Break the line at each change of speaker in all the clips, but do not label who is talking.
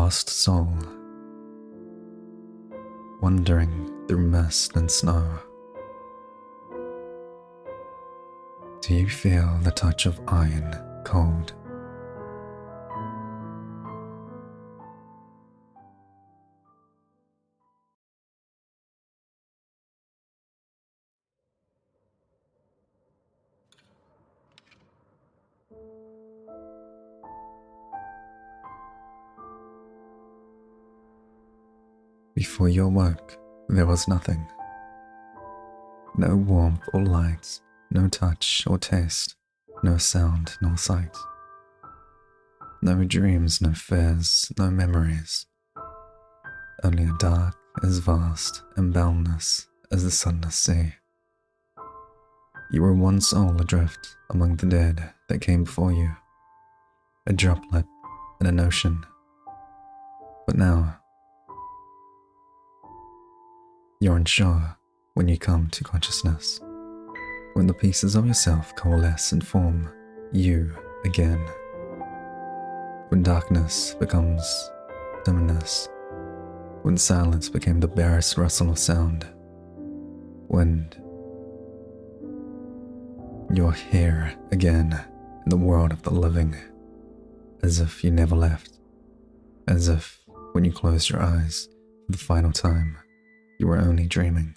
lost soul, wandering through mist and snow. Do you feel the touch of iron cold? Before you awoke, there was nothing. No warmth or light, no touch or taste, no sound nor sight. No dreams, no fears, no memories. Only a dark as vast and boundless as the sunless sea. You were one soul adrift among the dead that came before you, a droplet in an ocean. But now, you're unsure when you come to consciousness, when the pieces of yourself coalesce and form you again, when darkness becomes dimness, when silence became the barest rustle of sound, when you're here again in the world of the living, as if you never left, as if when you closed your eyes for the final time, you were only dreaming.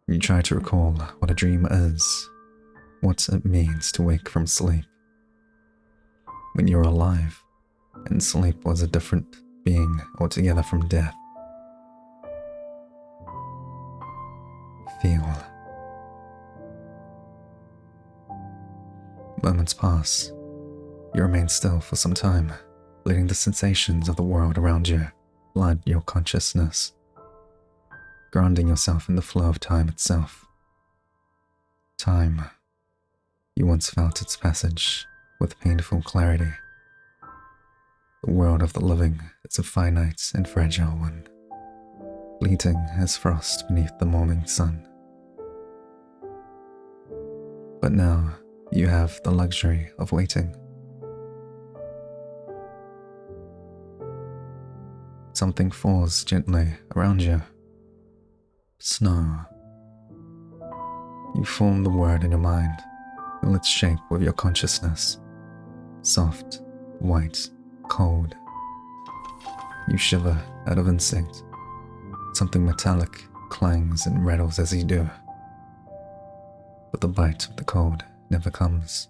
You try to recall what a dream is, what it means to wake from sleep. When you're alive, and sleep was a different being altogether from death. Feel. Moments pass. You remain still for some time, letting the sensations of the world around you flood your consciousness, grounding yourself in the flow of time itself. Time. You once felt its passage with painful clarity. The world of the living is a finite and fragile one, fleeting as frost beneath the morning sun. But now you have the luxury of waiting. Something falls gently around you. Snow. You form the word in your mind, feel its shape with your consciousness. Soft, white, cold. You shiver out of instinct. Something metallic clangs and rattles as you do. But the bite of the cold never comes.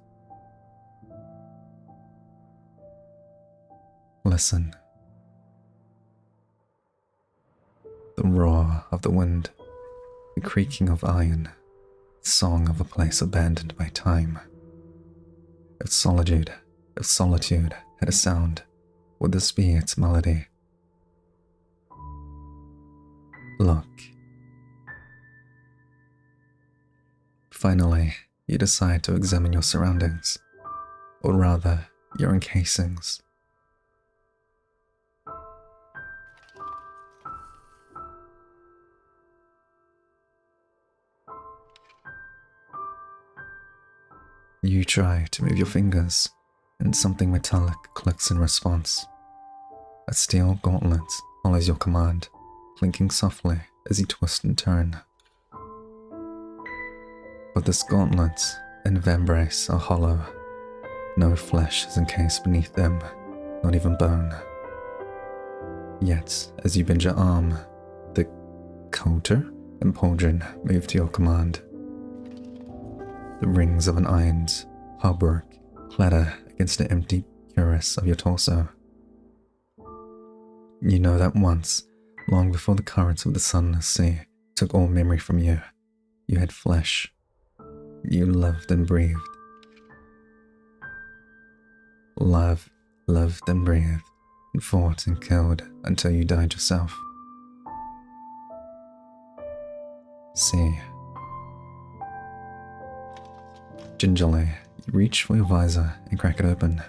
Listen. The roar of the wind, the creaking of iron, the song of a place abandoned by time. If solitude had a sound, would this be its melody? Look. Finally, you decide to examine your surroundings, or rather, your encasings. You try to move your fingers, and something metallic clicks in response. A steel gauntlet follows your command, clinking softly as you twist and turn. But this gauntlet and vambrace are hollow. No flesh is encased beneath them, not even bone. Yet, as you bend your arm, the coulter and pauldron move to your command. The rings of an ironed hauberk clatter against the empty cuirass of your torso. You know that once, long before the currents of the sunless sea took all memory from you, you had flesh. You lived and breathed. Lived and breathed, and fought and killed until you died yourself. See. Gingerly, you reach for your visor and crack it open,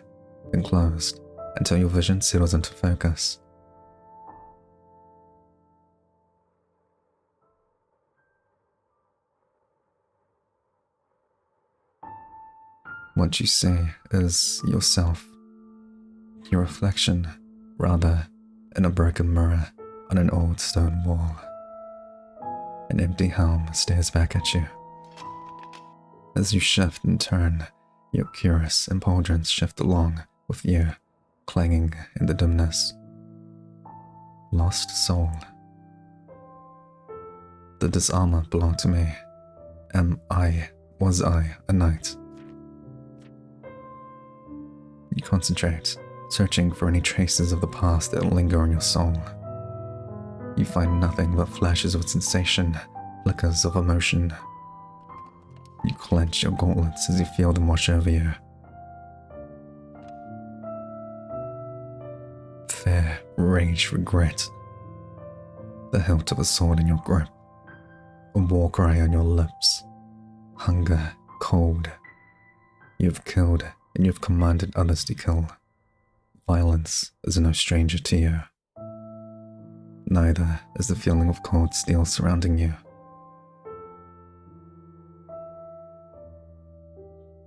then closed, until your vision settles into focus. What you see is yourself, Your reflection, rather, in a broken mirror on an old stone wall. An empty helm stares back at you. As you shift and turn, your curious impulsions shift along with you, clanging in the dimness. Lost soul. Did this armor belong to me? Was I a knight? You concentrate, searching for any traces of the past that linger on your soul. You find nothing but flashes of sensation, flickers of emotion. You clench your gauntlets as you feel them wash over you. Fear, rage, regret. The hilt of a sword in your grip. A war cry on your lips. Hunger, cold. You have killed and you have commanded others to kill. Violence is no stranger to you. Neither is the feeling of cold steel surrounding you.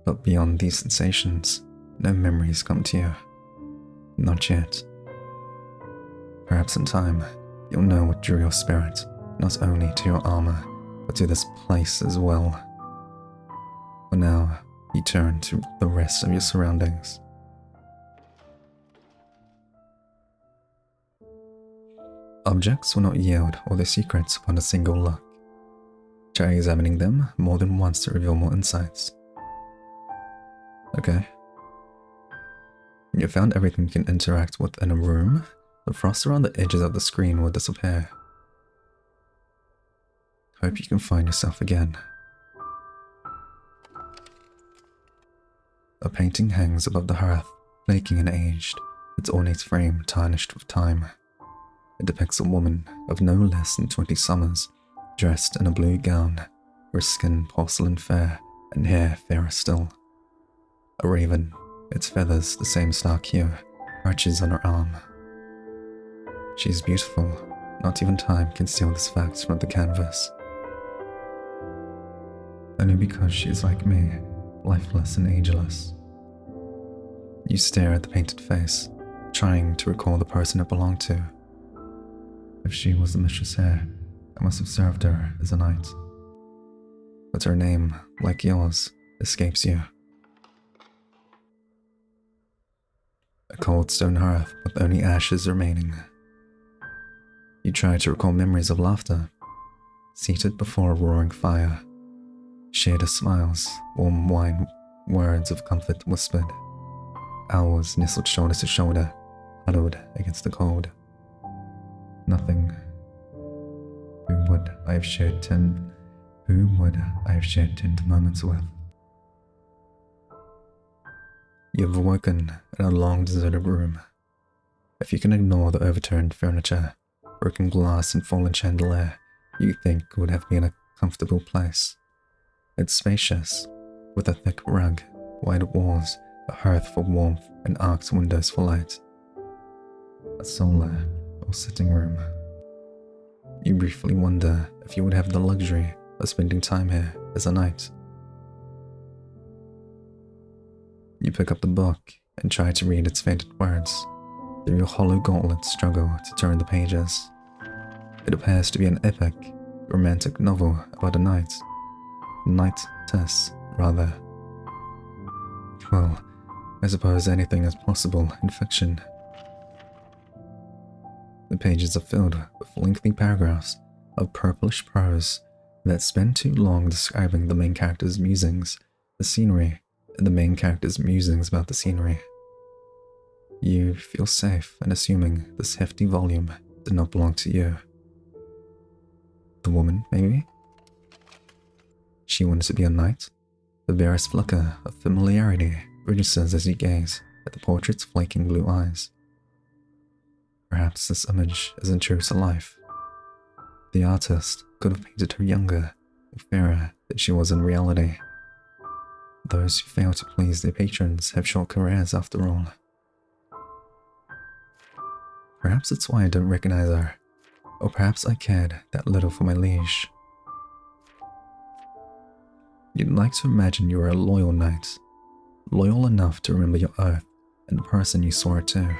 But beyond these sensations, no memories come to you. Not yet. Perhaps in time, you'll know what drew your spirit, not only to your armor, but to this place as well. For now, you turn to the rest of your surroundings. Objects will not yield all their secrets upon a single look. Try examining them more than once to reveal more insights. Okay. You found everything you can interact with in a room. The frost around the edges of the screen will disappear. Hope you can find yourself again. A painting hangs above the hearth, flaking and aged, its ornate frame tarnished with time. It depicts a woman of no less than 20 summers, dressed in a blue gown, her skin porcelain fair and hair fairer still. A raven, its feathers the same stark hue, perches on her arm. She is beautiful, not even time can steal this fact from the canvas. Only because she is like me, lifeless and ageless. You stare at the painted face, trying to recall the person it belonged to. If she was the mistress here, I must have served her as a knight. But her name, like yours, escapes you. A cold stone hearth with only ashes remaining. You try to recall memories of laughter, seated before a roaring fire. Shared smiles, warm wine, words of comfort whispered. Hours nestled shoulder to shoulder, huddled against the cold. Nothing. Who would I have shared tender moments with? You have awoken in a long deserted room. If you can ignore the overturned furniture, broken glass and fallen chandelier, you think it would have been a comfortable place. It's spacious, with a thick rug, wide walls, a hearth for warmth and arched windows for light. A solar or sitting room. You briefly wonder if you would have the luxury of spending time here as a knight. You pick up the book and try to read its faded words. Through your hollow gauntlet struggle to turn the pages. It appears to be an epic, romantic novel about a knight. Knightess, rather. Well, I suppose anything is possible in fiction. The pages are filled with lengthy paragraphs of purplish prose that spend too long describing the main character's musings, the scenery, and the main character's musings about the scenery. You feel safe in assuming this hefty volume did not belong to you. The woman, maybe? She wanted to be a knight? The barest flicker of familiarity registers as you gaze at the portrait's flaking blue eyes. Perhaps this image isn't true to life. The artist could have painted her younger, or fairer than she was in reality. Those who fail to please their patrons have short careers after all. Perhaps it's why I don't recognize her, or perhaps I cared that little for my liege. You'd like to imagine you were a loyal knight, loyal enough to remember your oath and the person you saw it to.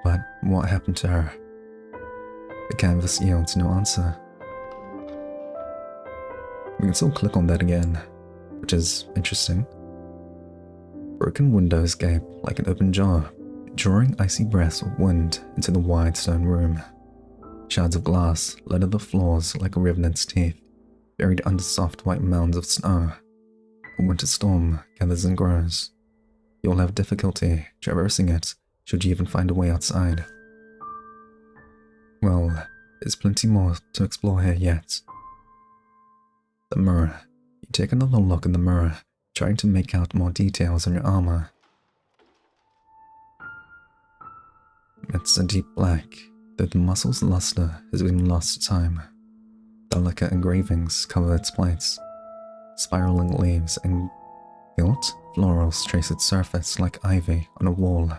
But what happened to her? The canvas yields no answer. We can still click on that again, which is interesting. Broken windows gape like an open jaw, drawing icy breaths of wind into the wide stone room. Shards of glass litter the floors like a revenant's teeth, buried under soft white mounds of snow. A winter storm gathers and grows. You'll have difficulty traversing it should you even find a way outside. Well, there's plenty more to explore here yet. The mirror. You take another look in the mirror, trying to make out more details on your armor. It's a deep black, though the muscle's luster has been lost to time. Delicate engravings cover its plates. Spiraling leaves and gilt florals trace its surface like ivy on a wall.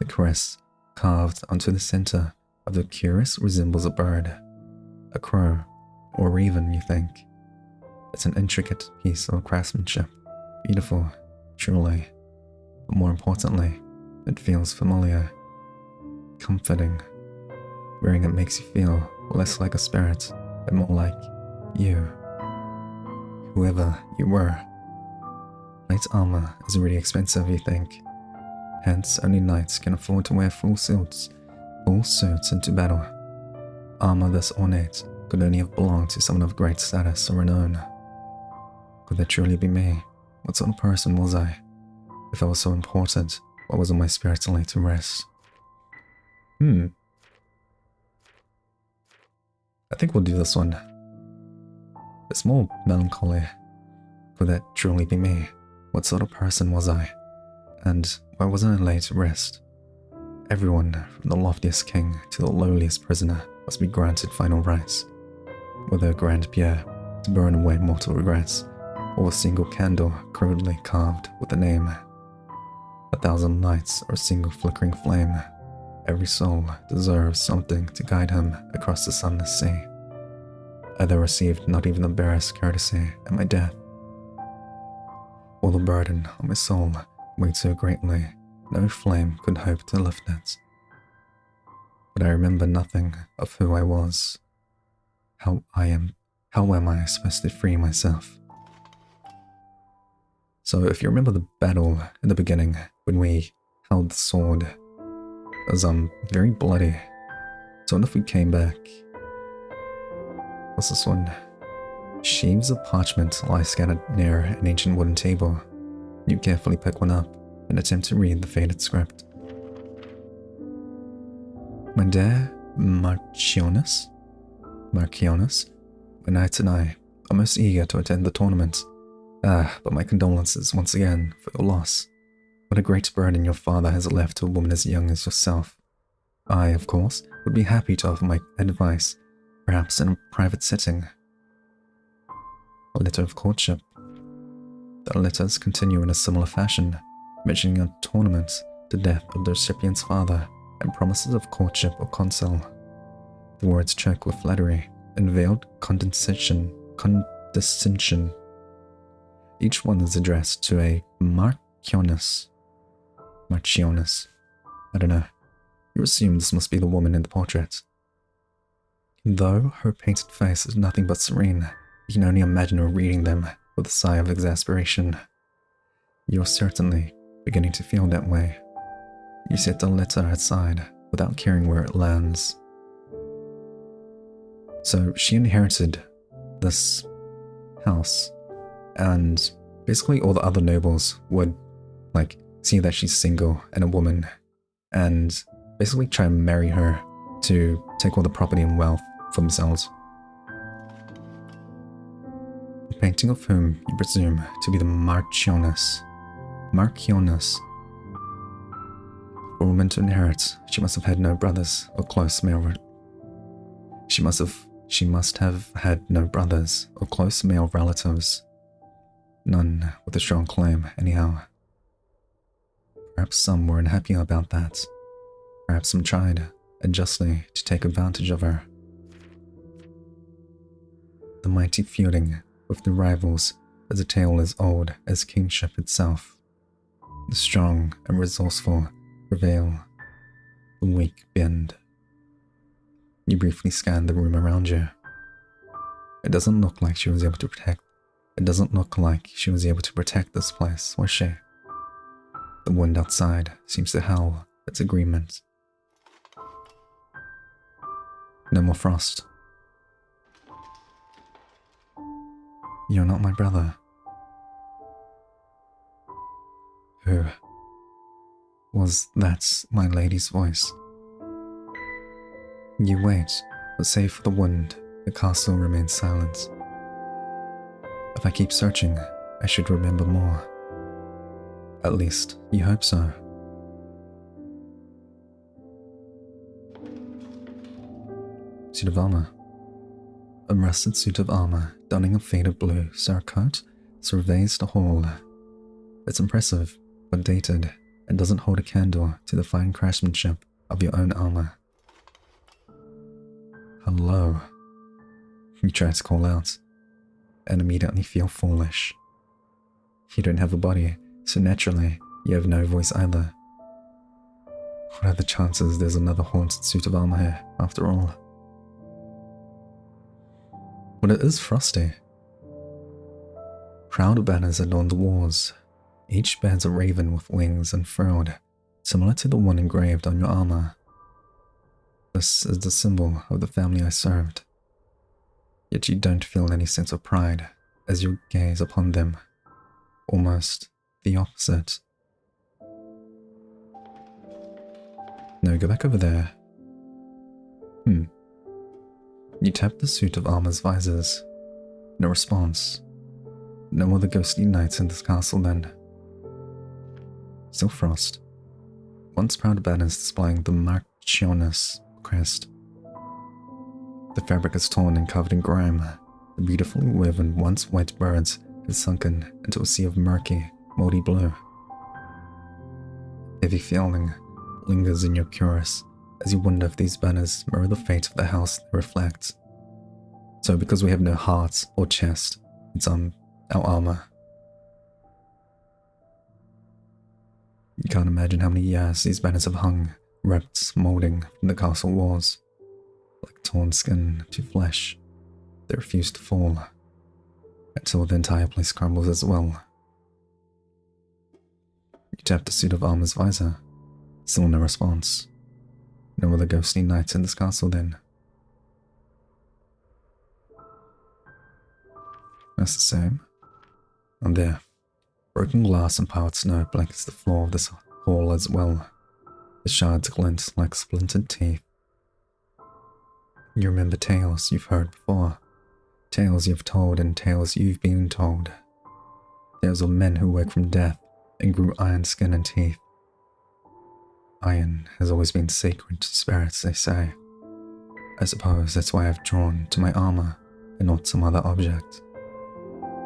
The crest, carved onto the center of the curious, resembles a bird, a crow, or even, you think. It's an intricate piece of craftsmanship, beautiful, truly, but more importantly, it feels familiar, comforting. Wearing it makes you feel less like a spirit, but more like you, whoever you were. Light armor is really expensive, you think. Hence, only knights can afford to wear full suits into battle. Armor this ornate could only have belonged to someone of great status or renown. Could that truly be me? What sort of person was I? If I was so important, why wasn't my spirit laid to rest? I think we'll do this one. It's more melancholy. Could that truly be me? What sort of person was I? And why wasn't I laid to rest? Everyone, from the loftiest king to the lowliest prisoner, must be granted final rights. Whether a grand bier to burn away mortal regrets, or a single candle crudely carved with a name. 1,000 lights or a single flickering flame. Every soul deserves something to guide him across the sunless sea. Either received not even the barest courtesy at my death, or the burden on my soul weighed so greatly no flame could hope to lift it. But I remember nothing of who I was. How am I supposed to free myself? So if you remember the battle in the beginning, when we held the sword, it was very bloody. So what if we came back? What's this one? Sheaves of parchment lie scattered near an ancient wooden table. You carefully pick one up and attempt to read the faded script. My dear Marchionus, my knights and I are most eager to attend the tournament. But my condolences once again for your loss. What a great burden your father has left to a woman as young as yourself. I, of course, would be happy to offer my advice, perhaps in a private setting. A letter of courtship. The letters continue in a similar fashion, mentioning a tournament, the death of the recipient's father, and promises of courtship or counsel. The words choke with flattery and veiled condescension. Each one is addressed to a Marchionus. I don't know. You assume this must be the woman in the portrait. Though her painted face is nothing but serene, you can only imagine her reading them with a sigh of exasperation. You're certainly beginning to feel that way. You set the letter aside without caring where it lands. So she inherited this house, and basically all the other nobles would see that she's single and a woman, and basically try and marry her to take all the property and wealth for themselves. The painting of whom you presume to be the Marchionus. For a woman to inherit, she must have had no brothers or close male. She must have had no brothers or close male relatives. None with a strong claim, anyhow. Perhaps some were unhappy about that. Perhaps some tried, unjustly, to take advantage of her. The mighty feuding with the rivals is a tale as old as kingship itself. The strong and resourceful prevail, the weak bend. You briefly scan the room around you. It doesn't look like she was able to protect. It doesn't look like she was able to protect this place, was she? The wind outside seems to howl its agreement. No more frost. You're not my brother. Who? Was that my lady's voice? You wait, but save for the wind, the castle remains silent. If I keep searching, I should remember more. At least, you hope so. Suit of armor. A rusted suit of armor, donning a faded blue surcoat, surveys the hall. It's impressive, but dated, and doesn't hold a candle to the fine craftsmanship of your own armor. Hello. You try to call out, and immediately feel foolish. You don't have a body, so naturally, you have no voice either. What are the chances there's another haunted suit of armor here, after all? But it is frosty. Proud banners adorn the walls. Each bears a raven with wings unfurled, similar to the one engraved on your armor. This is the symbol of the family I served. Yet you don't feel any sense of pride as you gaze upon them. Almost the opposite. No, go back over there. You tap the suit of armor's visors. No response. No other ghostly knights in this castle then. Still frost. Once proud banners displaying the Marchioness crest. The fabric is torn and covered in grime. The beautifully woven once white birds have sunken into a sea of murky, moldy blue. Heavy feeling lingers in your cuirass as you wonder if these banners mirror the fate of the house they reflect. So because we have no heart or chest, it's on our armor. You can't imagine how many years these banners have hung, ripped, moulding from the castle walls. Like torn skin to flesh, they refuse to fall, until the entire place crumbles as well. You tap the suit of armor's visor. Still no response. No other ghostly knights in this castle then. That's the same. And there, broken glass and powdered snow blankets the floor of this hall as well. The shards glint like splintered teeth. You remember tales you've heard before. Tales you've told and tales you've been told. Tales of men who woke from death and grew iron skin and teeth. Iron has always been sacred to spirits, they say. I suppose that's why I've drawn to my armor and not some other object.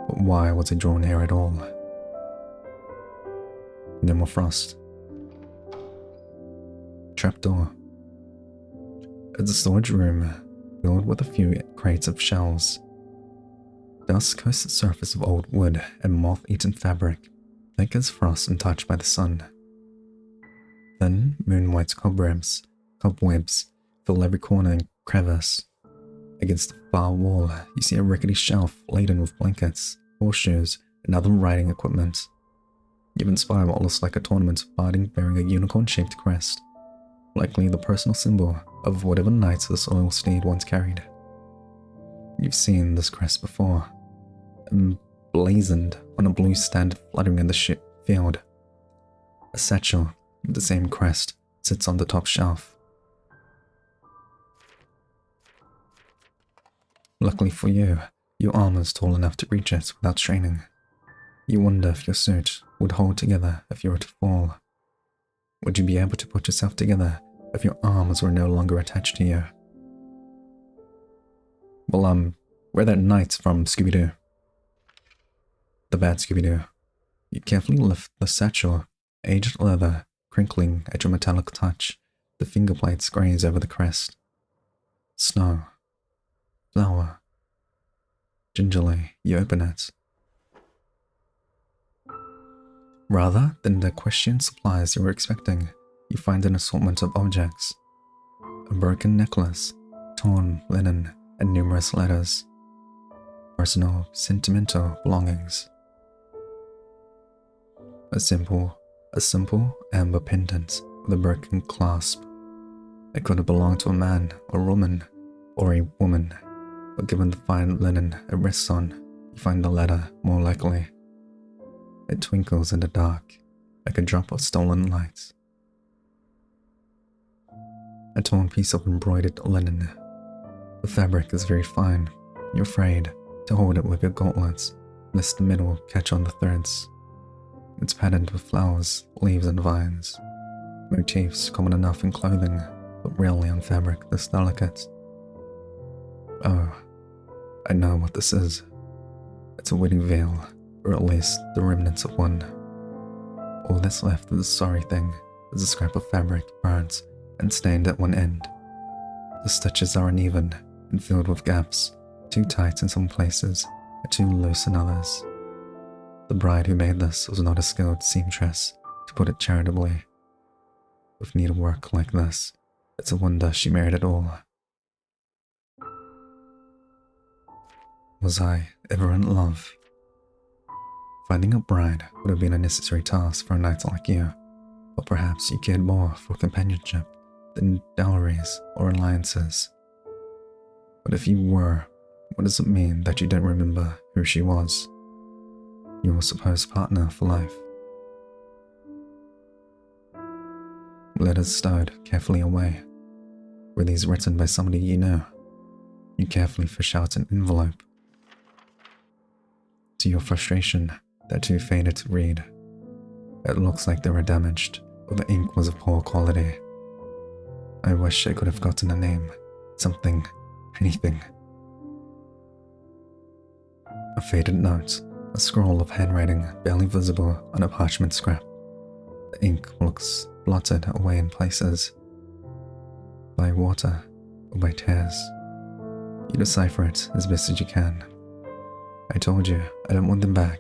But why was I drawn here at all? No more frost. Trapdoor. It's a storage room filled with a few crates of shells. Dust coats the surface of old wood and moth-eaten fabric, thick as frost and touched by the sun. Then moon-white cobwebs fill every corner and crevice. Against the far wall, you see a rickety shelf laden with blankets, horseshoes, and other riding equipment. Given spire what looks like a tournament of barding bearing a unicorn-shaped crest, likely the personal symbol of whatever knight this loyal steed once carried. You've seen this crest before, emblazoned on a blue stand fluttering in the field. A satchel with the same crest sits on the top shelf. Luckily for you, your armor's tall enough to reach it without straining. You wonder if your suit would hold together if you were to fall. Would you be able to put yourself together if your arms were no longer attached to you? Well, we're that knight from Scooby-Doo. The bad Scooby-Doo. You carefully lift the satchel, aged leather, crinkling at your metallic touch. The finger plates graze over the crest. Snow. Flour. Gingerly, you open it. Rather than the questioned supplies you were expecting, you find an assortment of objects. A broken necklace, torn linen, and numerous letters. Personal, sentimental belongings. A simple amber pendant with a broken clasp. It could have belonged to a man or woman, or a woman, but given the fine linen it rests on, you find the latter more likely. It twinkles in the dark, like a drop of stolen light. A torn piece of embroidered linen. The fabric is very fine. You're afraid to hold it with your gauntlets, lest the middle catch on the threads. It's patterned with flowers, leaves, and vines. Motifs common enough in clothing, but rarely on fabric this delicate. Oh, I know what this is. It's a wedding veil, or at least the remnants of one. All that's left of the sorry thing is a scrap of fabric burnt and stained at one end. The stitches are uneven and filled with gaps, too tight in some places and too loose in others. The bride who made this was not a skilled seamstress, to put it charitably. With needlework like this, it's a wonder she married at all. Was I ever in love? Finding a bride would have been a necessary task for a knight like you, but perhaps you cared more for companionship than dowries or alliances. But if you were, what does it mean that you don't remember who she was? Your supposed partner for life. Letters stowed carefully away. Were these written by somebody you know? You carefully fish out an envelope. To your frustration, they're too faded to read. It looks like they were damaged, or the ink was of poor quality. I wish I could have gotten a name, something, anything. A faded note, a scroll of handwriting barely visible on a parchment scrap. The ink looks blotted away in places, by water or by tears. You decipher it as best as you can. I told you I don't want them back.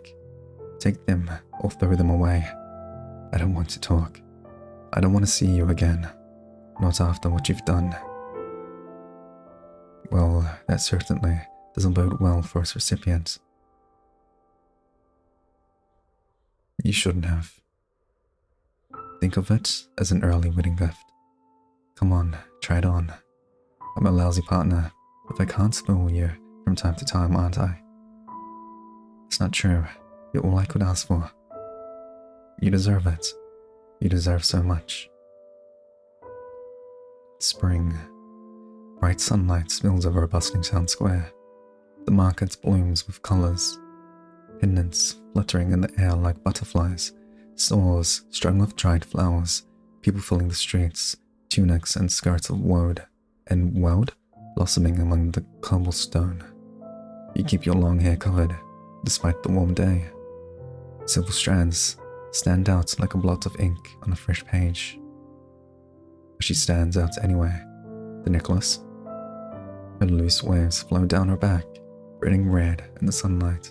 Take them or throw them away. I don't want to talk. I don't want to see you again. Not after what you've done. Well, that certainly doesn't bode well for its recipient. You shouldn't have. Think of it as an early wedding gift. Come on, try it on. I'm a lousy partner, if I can't spoil you from time to time, aren't I? It's not true. You're all I could ask for. You deserve it. You deserve so much. Spring. Bright sunlight spills over a bustling town square. The market blooms with colours. Pendants fluttering in the air like butterflies. Stores strung with dried flowers. People filling the streets. Tunics and skirts of woad. And woad blossoming among the cobblestone. You keep your long hair covered, despite the warm day. Silver strands stand out like a blot of ink on a fresh page. But she stands out anyway. The necklace. Her loose waves flow down her back, burning red in the sunlight.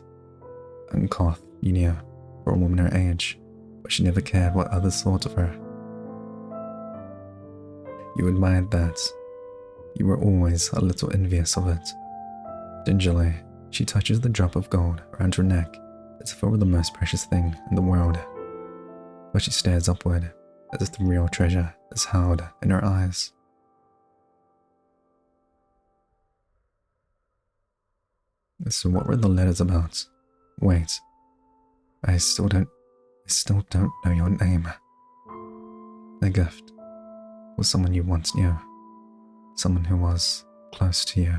Uncouth, you knew, for a woman her age, but she never cared what others thought of her. You admired that. You were always a little envious of it. Gingerly, she touches the drop of gold around her neck as if it were the most precious thing in the world. But she stares upward, as if the real treasure is held in her eyes. So what were the letters about? Wait, I still don't know your name. The gift was someone you once knew. Someone who was close to you,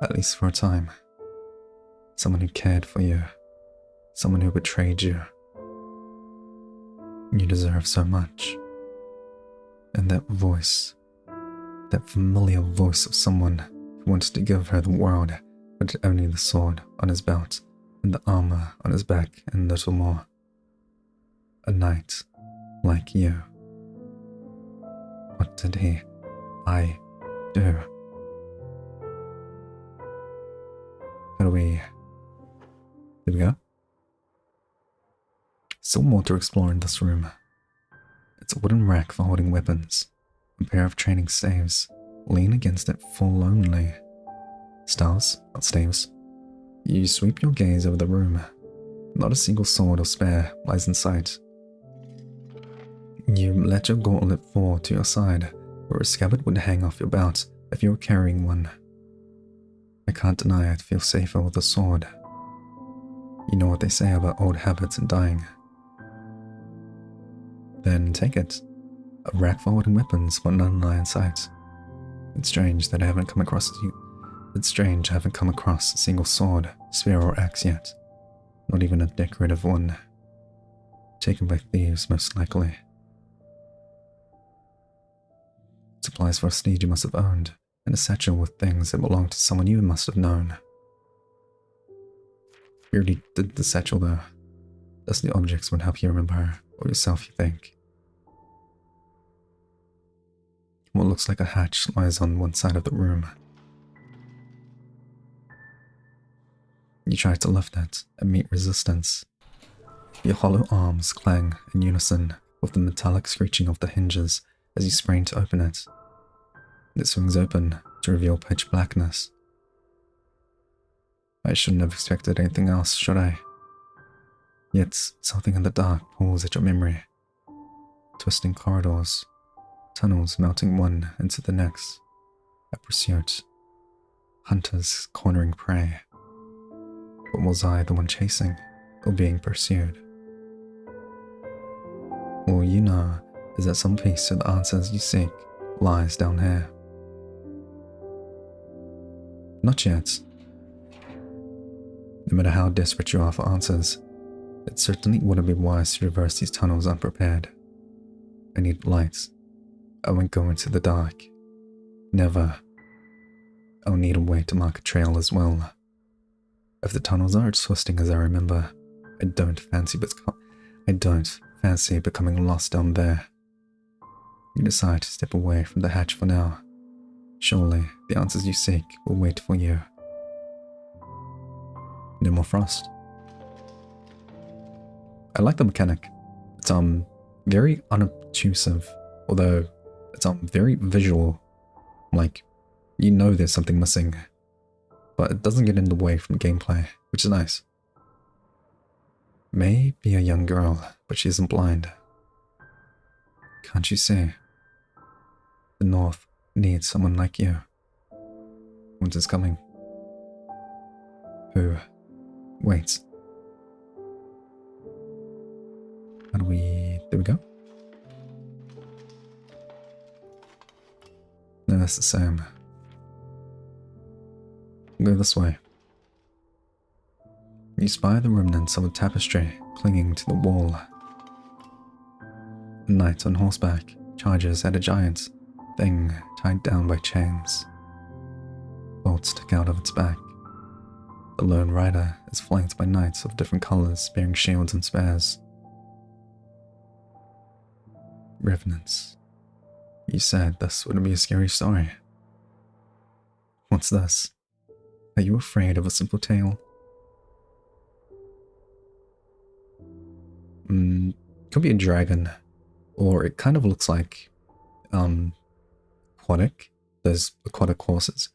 at least for a time. Someone who cared for you. Someone who betrayed you. You deserve so much. And that voice, that familiar voice of someone who wanted to give her the world, but only the sword on his belt and the armour on his back and little more. A knight like you. What did I do? How do we... Here we go. Still more to explore in this room. It's a wooden rack for holding weapons. A pair of training staves lean against it forlornly. Staves, not staves. You sweep your gaze over the room. Not a single sword or spear lies in sight. You let your gauntlet fall to your side, where a scabbard would hang off your belt if you were carrying one. I can't deny I'd feel safer with a sword. You know what they say about old habits and dying. Then take it. A rack for holding weapons, but none lie in sight. It's strange that I haven't come across a single sword, spear or axe yet. Not even a decorative one. Taken by thieves, most likely. Supplies for a steed you must have owned, and a satchel with things that belonged to someone you must have known. We already did the satchel though. Dusty objects would help you remember her, or yourself, you think. What looks like a hatch lies on one side of the room. You try to lift it and meet resistance. Your hollow arms clang in unison with the metallic screeching of the hinges as you sprain to open it. It swings open to reveal pitch blackness. I shouldn't have expected anything else, should I? Yet something in the dark pulls at your memory. Twisting corridors, tunnels melting one into the next. A pursuit. Hunters cornering prey. But was I the one chasing, or being pursued? All you know is that some piece of the answers you seek lies down here. Not yet. No matter how desperate you are for answers, it certainly wouldn't be wise to traverse these tunnels unprepared. I need lights. I won't go into the dark. Never. I'll need a way to mark a trail as well. If the tunnels are as twisting as I remember, I don't fancy becoming lost down there. You decide to step away from the hatch for now. Surely the answers you seek will wait for you. No more frost. I like the mechanic. It's very unobtrusive, although it's very visual. Like, you know there's something missing, but it doesn't get in the way from gameplay, which is nice. May be a young girl, but she isn't blind. Can't you see? The North needs someone like you. Winter's coming. Who? Wait. How do we... There we go. No, that's the same. Go this way. You spy the remnants of a tapestry clinging to the wall. A knight on horseback charges at a giant thing tied down by chains. Bolts stick out of its back. The lone rider is flanked by knights of different colors bearing shields and spears. Revenants. You said this wouldn't be a scary story. What's this? Are you afraid of a simple tale? Could be a dragon, or it kind of looks like aquatic. There's aquatic horses.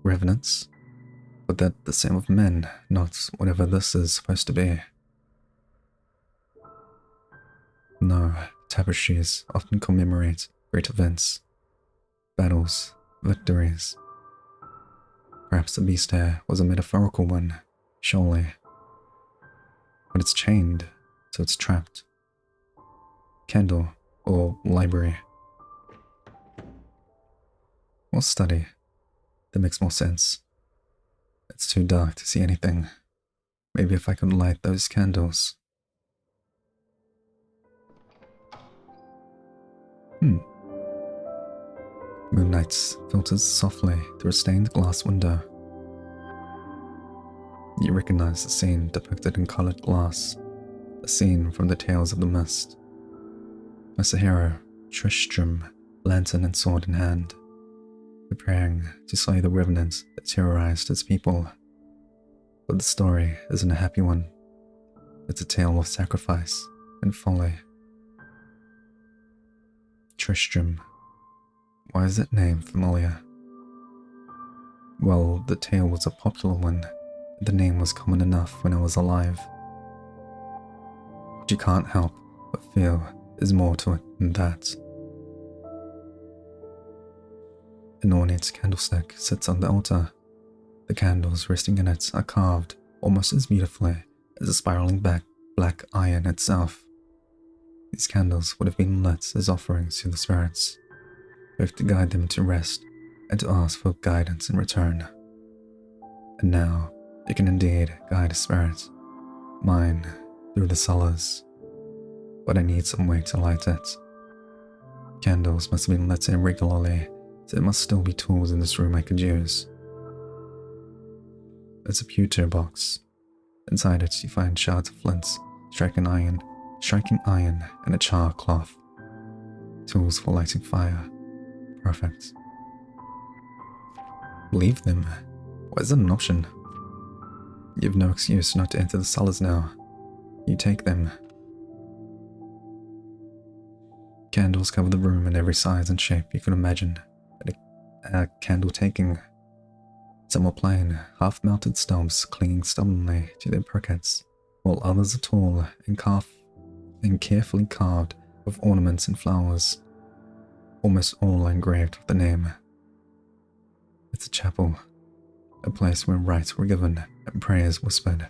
Revenants. But they're the same with men, not whatever this is supposed to be. No, tapestries often commemorate great events, battles, victories. Perhaps the beast here was a metaphorical one, surely. But it's chained, so it's trapped. Candle, or library. Or study. That makes more sense. It's too dark to see anything. Maybe if I could light those candles. Moonlight filters softly through a stained glass window. You recognize the scene depicted in colored glass, a scene from the Tales of the Mist. As the hero, Tristram, lantern and sword in hand, preparing to slay the revenants that terrorized his people. But the story isn't a happy one. It's a tale of sacrifice and folly. Tristram. Why is that name familiar? Well, the tale was a popular one. The name was common enough when I was alive. But you can't help but feel there's more to it than that. An ornate candlestick sits on the altar. The candles resting in it are carved almost as beautifully as the spiraling black iron itself. These candles would have been lit as offerings to the spirits, both to guide them to rest and to ask for guidance in return. And now you can indeed guide a spirit, mine, through the cellars. But I need some way to light it. Candles must have been lit irregularly, so there must still be tools in this room I could use. There's a pewter box. Inside it you find shards of flints, striking iron, and a char cloth. Tools for lighting fire. Perfect. Leave them. Why is that an option? You have no excuse not to enter the cellars now. You take them. Candles cover the room in every size and shape you could imagine at a candle taking. Some are plain, half-melted stumps clinging stubbornly to their brackets, while others are tall and carefully carved with ornaments and flowers, almost all engraved with the name. It's a chapel, a place where rites were given and prayers whispered,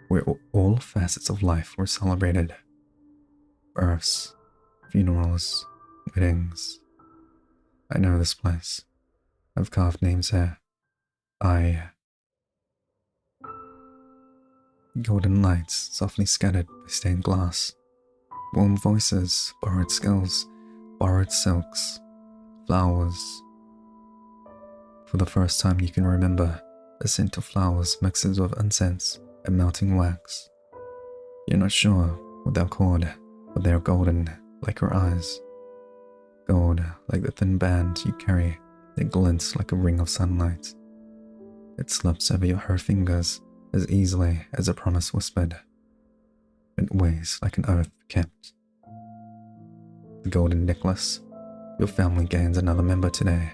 where all facets of life were celebrated. Births, funerals, weddings. I know this place. I've carved names here. Golden lights softly scattered by stained glass. Warm voices, borrowed skills, borrowed silks, flowers. For the first time you can remember, the scent of flowers mixes with incense and melting wax. You're not sure what they're called, but they're golden, like her eyes. Gold, like the thin band you carry that glints like a ring of sunlight. It slips over her fingers as easily as a promise whispered. It weighs like an oath kept. The golden necklace. Your family gains another member today.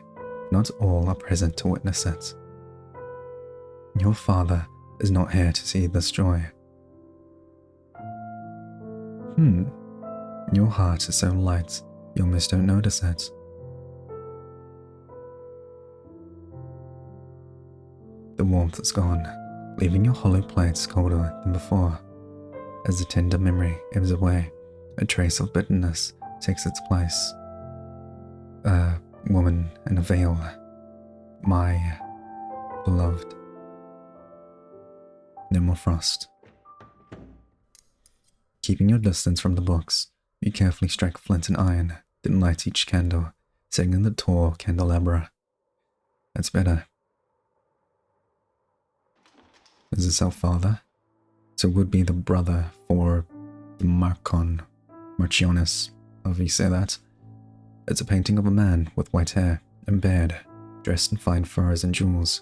Not all are present to witness it. Your father is not here to see this joy. Your heart is so light, you almost don't notice it. The warmth is gone, leaving your hollow plates colder than before. As the tender memory ebbs away, a trace of bitterness takes its place. A woman in a veil. My beloved. No more frost. Keeping your distance from the books, you carefully strike flint and iron, then light each candle, setting in the tall candelabra. That's better. Is this our father? So it would be the brother for the Marchioness, however you say that. It's a painting of a man with white hair and beard, dressed in fine furs and jewels.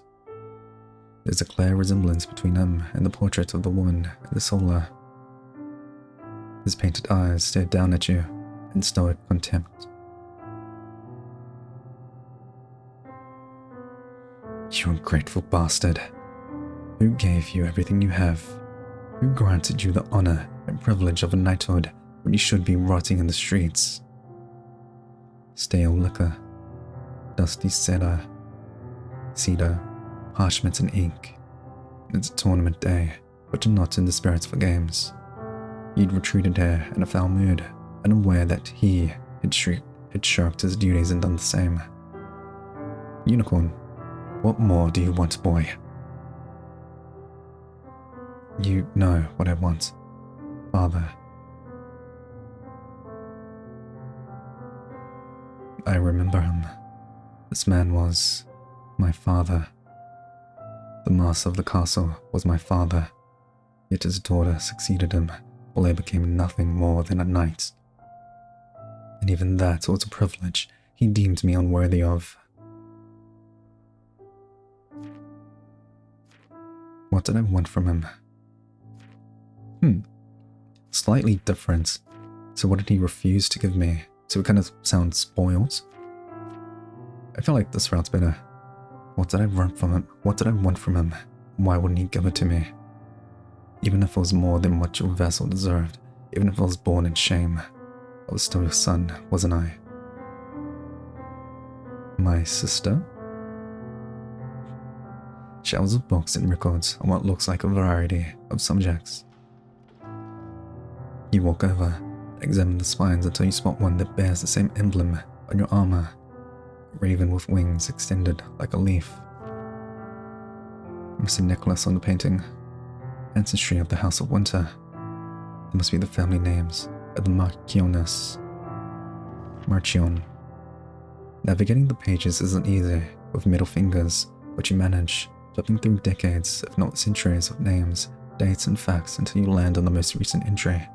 There's a clear resemblance between him and the portrait of the woman at the solar. His painted eyes stare down at you in stoic contempt. You ungrateful bastard. Who gave you everything you have? Who granted you the honor and privilege of a knighthood when you should be rotting in the streets? Stale liquor, dusty cedar, parchment and ink. It's a tournament day, but you're not in the spirits for games. You'd retreated here in a foul mood, unaware that he had shirked his duties and done the same. Unicorn, what more do you want, boy? You know what I want, father. I remember him. This man was my father. The master of the castle was my father, yet his daughter succeeded him while I became nothing more than a knight. And even that was a privilege he deemed me unworthy of. What did I want from him? slightly different. So what did he refuse to give me? So it kind of sounds spoiled. I feel like this route's better. What did I want from him? What did I want from him? Why wouldn't he give it to me? Even if it was more than what your vassal deserved, even if I was born in shame, I was still your son, wasn't I? My sister? Shelves of books and records on what looks like a variety of subjects. You walk over, examine the spines until you spot one that bears the same emblem on your armor, a raven with wings extended like a leaf. Missing necklace on the painting. Ancestry of the House of Winter. It must be the family names of the Marchion. Navigating the pages isn't easy with middle fingers, but you manage, flipping through decades, if not centuries, of names, dates, and facts until you land on the most recent entry.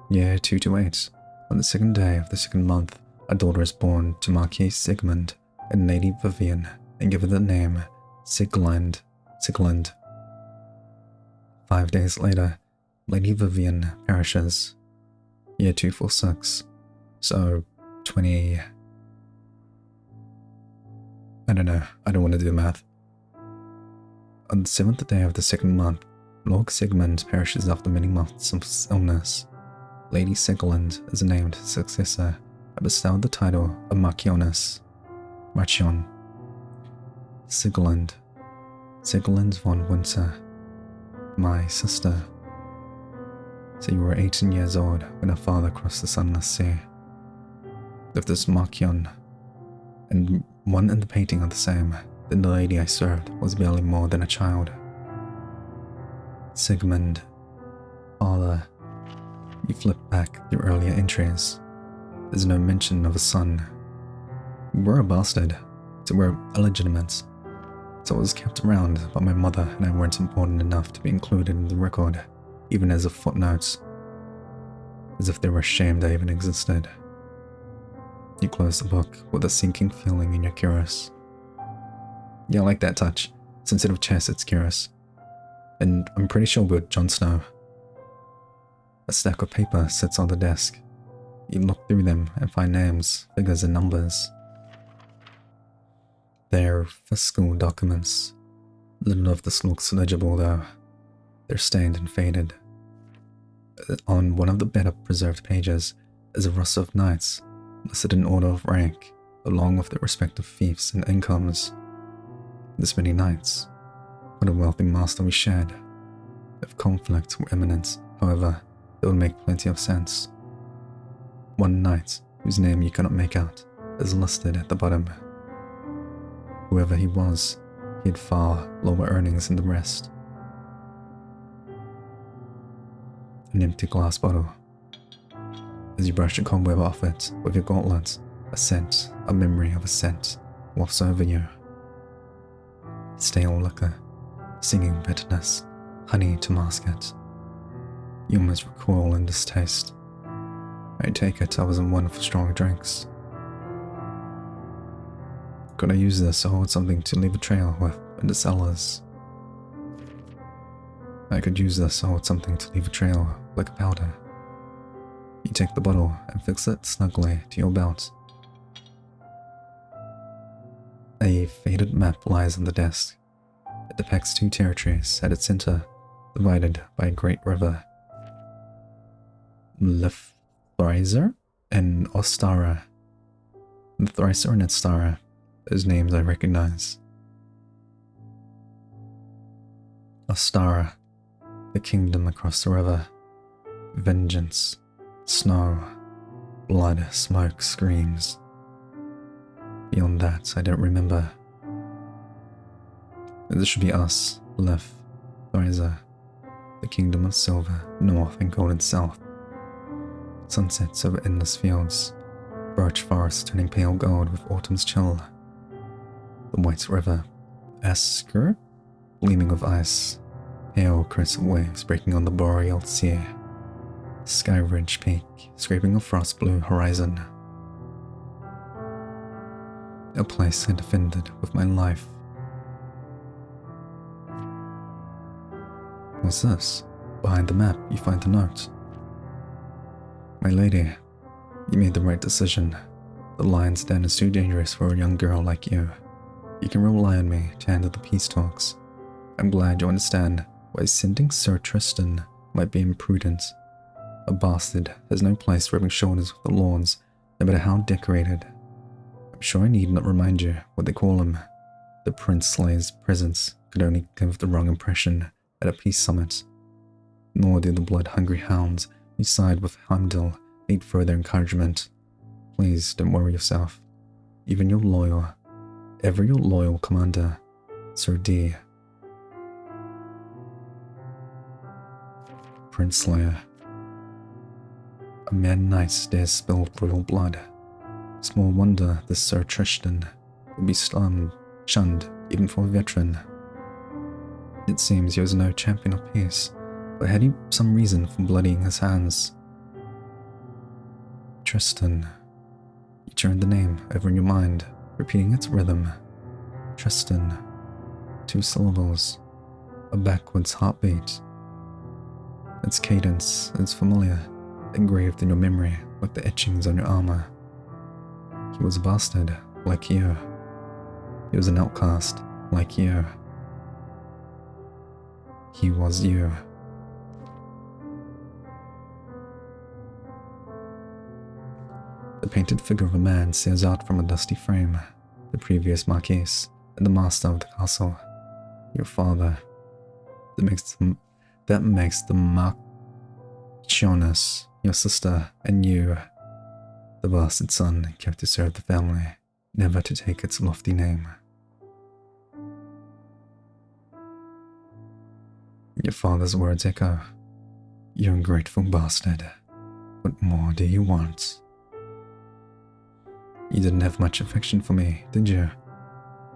Year 228. On the second day of the second month, a daughter is born to Marquis Sigmund and Lady Vivian, and given the name Siglind. 5 days later, Lady Vivian perishes. Year 246. So, 20... I don't know, I don't want to do the math. On the 7th day of the second month, Lord Sigmund perishes after many months of illness. Lady Siglind is named successor and bestowed the title of Marchion. Siglind von Winter. My sister. So you were 18 years old when her father crossed the sunless sea. If this Marchion and one in the painting are the same, then the lady I served was barely more than a child. Sigmund. Father. You flip back through earlier entries. There's no mention of a son. We're a bastard, so we're illegitimate. So I was kept around, but my mother and I weren't important enough to be included in the record, even as a footnote. As if they were ashamed I even existed. You close the book with a sinking feeling and you're curious. Yeah, I like that touch. Sensitive chest, it's curious. And I'm pretty sure we're Jon Snow. A stack of paper sits on the desk. You look through them and find names, figures, and numbers. They're fiscal documents. Little of this looks legible though. They're stained and faded. On one of the better preserved pages is a roster of knights, listed in order of rank, along with their respective fiefs and incomes. This many knights. What a wealthy master we shared. If conflict were imminent, however, it would make plenty of sense. One knight, whose name you cannot make out, is listed at the bottom. Whoever he was, he had far lower earnings than the rest. An empty glass bottle. As you brush the cobweb off it with your gauntlet, a scent, a memory of a scent, wafts over you. Stale liquor, singing bitterness, honey to mask it. You almost recoil in distaste. I take it I wasn't one for strong drinks. Could I use this to hold something to leave a trail with in the cellars? I could use this to hold something to leave a trail like a powder. You take the bottle and fix it snugly to your belt. A faded map lies on the desk. It depicts two territories at its center, divided by a great river. Thricer and Ostara. The Thricer and Ostara, those names I recognize. Ostara, the kingdom across the river. Vengeance, snow, blood, smoke, screams. Beyond that, I don't remember. This should be us, Thricer, the kingdom of silver, north and golden south. Sunsets over endless fields, birch forests turning pale gold with autumn's chill. The white river, Asker, gleaming with ice, pale crescent waves breaking on the boreal sea. Sky Ridge Peak, scraping a frost blue horizon. A place I defended with my life. What's this? Behind the map, you find the note. My lady, you made the right decision. The lion's den is too dangerous for a young girl like you. You can rely on me to handle the peace talks. I'm glad you understand why sending Sir Tristan might be imprudent. A bastard has no place rubbing shoulders with the lords, no matter how decorated. I'm sure I need not remind you what they call him. The Prince Slayer's presence could only give the wrong impression at a peace summit. Nor do the blood-hungry hounds who side with Heimdall need further encouragement. Please don't worry yourself. Even your loyal commander, Sir D. Prince Slayer. A mere knight dares spill royal blood. Small wonder this Sir Tristan would be shunned even for a veteran. It seems he was no champion of peace, but had he some reason for bloodying his hands? Tristan. You turned the name over in your mind, repeating its rhythm. Tristan. 2 syllables. A backwards heartbeat. Its cadence is familiar, engraved in your memory like the etchings on your armor. He was a bastard, like you. He was an outcast, like you. He was you. The painted figure of a man stares out from a dusty frame, the previous Marquis and the master of the castle. Your father. That makes the Marchioness, your sister, and you, the bastard son kept to serve the family, never to take its lofty name. Your father's words echo. You ungrateful bastard. What more do you want? You didn't have much affection for me, did you?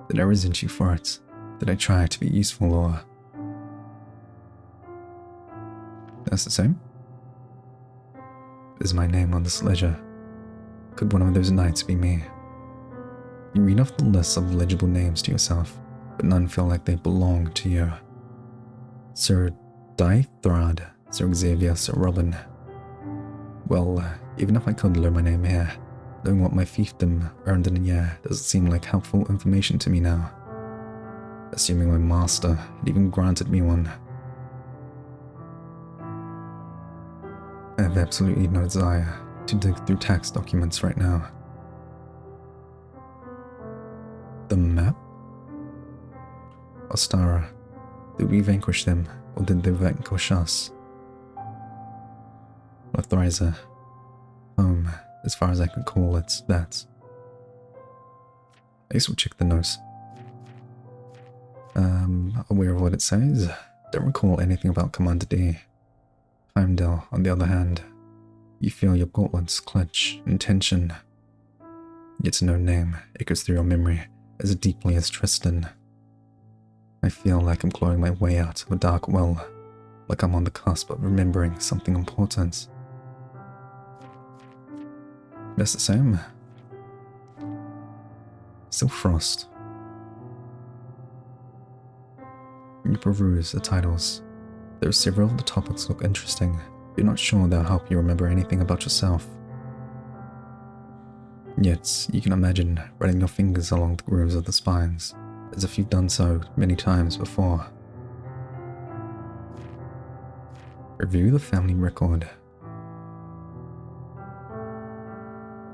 Did I resent you for it? Did I try to be useful or... That's the same? Is my name on this ledger? Could one of those knights be me? You read off the list of legible names to yourself, but none feel like they belong to you. Sir Dythrad, Sir Xavier, Sir Robin. Well, even if I could learn my name here, knowing what my fiefdom earned in a year doesn't seem like helpful information to me now. Assuming my master had even granted me one. I have absolutely no desire to dig through tax documents right now. The map? Ostara. Did we vanquish them, or did they vanquish us? Lothriza. Home, as far as I can call it, that. I guess we'll check the notes. Aware of what it says, don't recall anything about Commander D. Heimdall, on the other hand, you feel your gauntlets clutch in tension. Yet no name echoes through your memory as deeply as Tristan. I feel like I'm clawing my way out of a dark well, like I'm on the cusp of remembering something important. That's the same. Still frost. You peruse the titles. Though several of the topics look interesting, you're not sure they'll help you remember anything about yourself. Yet, you can imagine running your fingers along the grooves of the spines, as if you've done so many times before. Review the family record.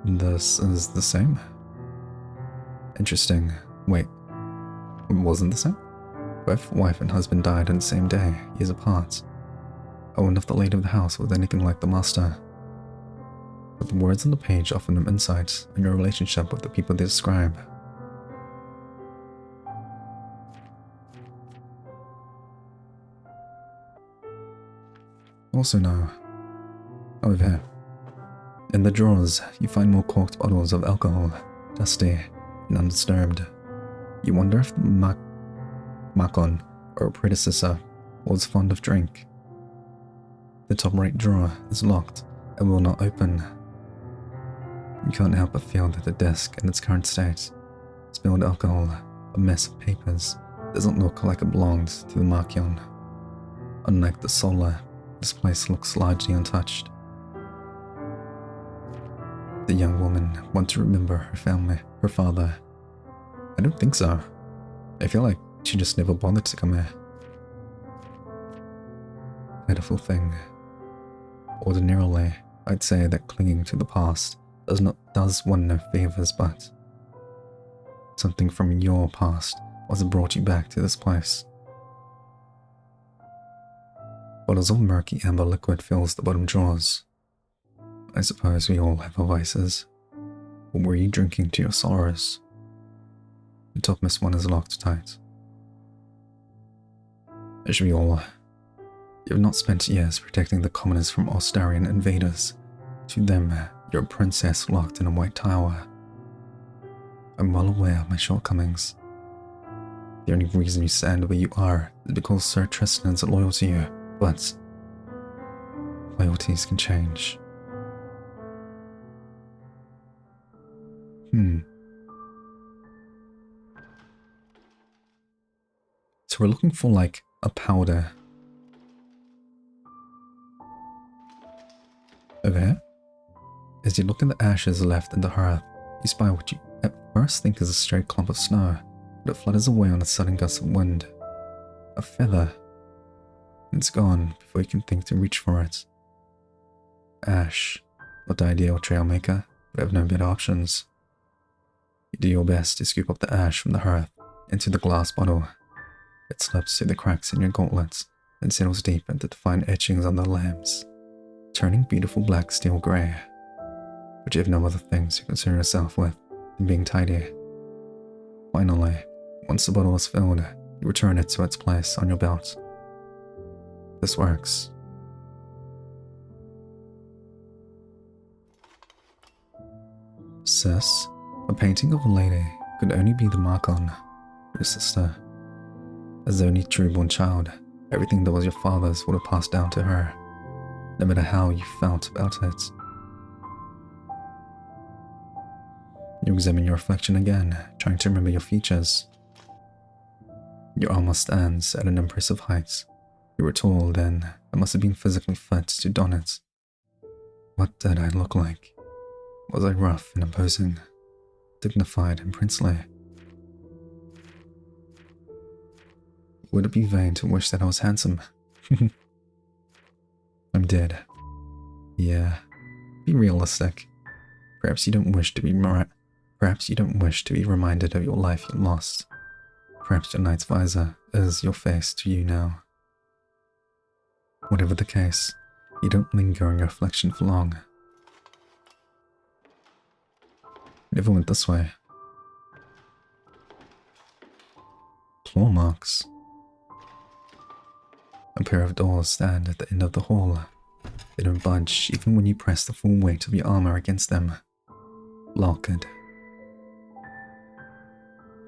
This is the same? Interesting. Wait, it wasn't the same? Both wife and husband died on the same day, years apart. I wonder if the lady of the house was anything like the master. But the words on the page offer them insight on your relationship with the people they describe. Also now, over here. In the drawers, you find more corked bottles of alcohol, dusty and undisturbed. You wonder if the Makon, or predecessor, was fond of drink. The top right drawer is locked and will not open. You can't help but feel that the desk in its current state, spilled alcohol, a mess of papers, doesn't look like it belonged to the Marchion. Unlike the Solar, This place looks largely untouched. The young woman want to remember her family, her father. I don't think so. I feel like she just never bothered to come here. Pitiful thing. Ordinarily, I'd say that clinging to the past does one no favors, but something from your past was brought you back to this place. Bottles of murky amber liquid fills the bottom drawers. I suppose we all have our vices. Or were you drinking to your sorrows? The topmost one is locked tight. As we all, you have not spent years protecting the commoners from Ostarian invaders. To them, you're a princess locked in a white tower. I'm well aware of my shortcomings. The only reason you stand where you are is because Sir Tristan's loyal to you, but loyalties can change. So we're looking for like a powder. Over here? As you look at the ashes left in the hearth, you spy what you at first think is a stray clump of snow, but it flutters away on a sudden gust of wind. A feather. It's gone before you can think to reach for it. Ash. Not the ideal trail maker, but I have no better options. You do your best to scoop up the ash from the hearth into the glass bottle. It slips through the cracks in your gauntlets and settles deep into the fine etchings on the lamps, turning beautiful black steel grey. But you have no other things to concern yourself with than being tidy. Finally, once the bottle is filled, you return it to its place on your belt. This works. Sis, a painting of a lady could only be the mark on your sister. As the only true-born child, everything that was your father's would have passed down to her, no matter how you felt about it. You examine your reflection again, trying to remember your features. Your armor stands at an impressive height. You were tall then, and must have been physically fit to don it. What did I look like? Was I rough and imposing, dignified and princely? Would it be vain to wish that I was handsome? I'm dead. Yeah, be realistic. Perhaps you don't wish to be reminded of your life you lost. Perhaps your knight's visor is your face to you now. Whatever the case, you don't linger in your reflection for long. Never went this way. Claw marks. A pair of doors stand at the end of the hall. They don't budge even when you press the full weight of your armor against them. Locked.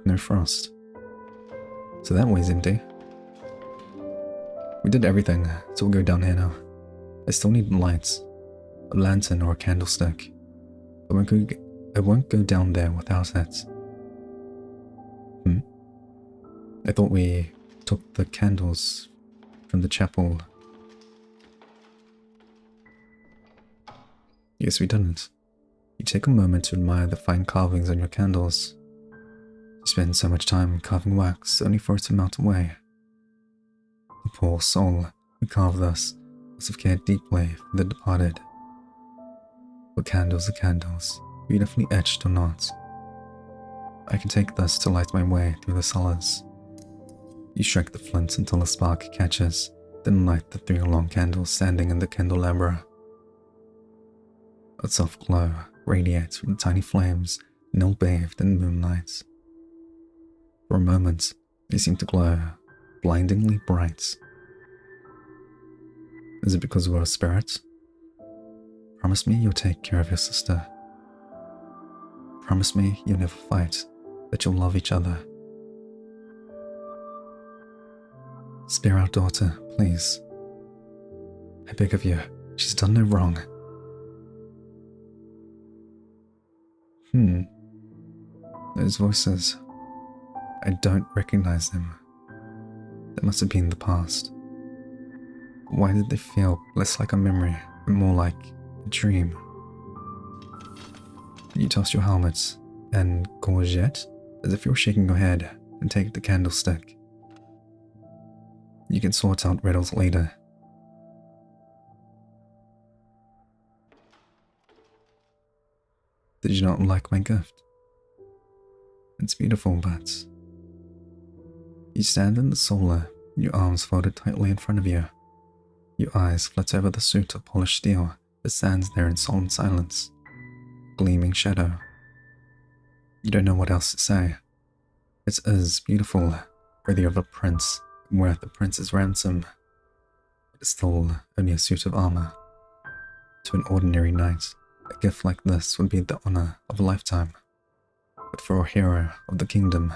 No frost. So that way's empty. We did everything, so we'll go down here now. I still need lights. A lantern or a candlestick. I won't go down there without it. I thought we took the candles from the chapel. Yes, we didn't. You take a moment to admire the fine carvings on your candles. You spend so much time carving wax only for it to melt away. The poor soul who carved this must have cared deeply for the departed. But candles are candles, beautifully etched or not. I can take this to light my way through the cellars. You strike the flint until a spark catches, then light the 3 long candles standing in the candelabra. A soft glow radiates from the tiny flames, now bathed in moonlight. For a moment, they seem to glow, blindingly bright. Is it because we're a spirit? Promise me you'll take care of your sister. Promise me you'll never fight, that you'll love each other. Spare our daughter, please. I beg of you, she's done no wrong. Those voices. I don't recognize them. That must have been the past. Why did they feel less like a memory and more like a dream? You toss your helmet and courgette as if you're shaking your head and take the candlestick. You can sort out riddles later. Did you not like my gift? It's beautiful, but... You stand in the solar, your arms folded tightly in front of you. Your eyes flit over the suit of polished steel that stands there in solemn silence, gleaming shadow. You don't know what else to say. It is beautiful, worthy of a prince, and worth a prince's ransom. But it's still only a suit of armor. To an ordinary knight, a gift like this would be the honor of a lifetime. But for a hero of the kingdom,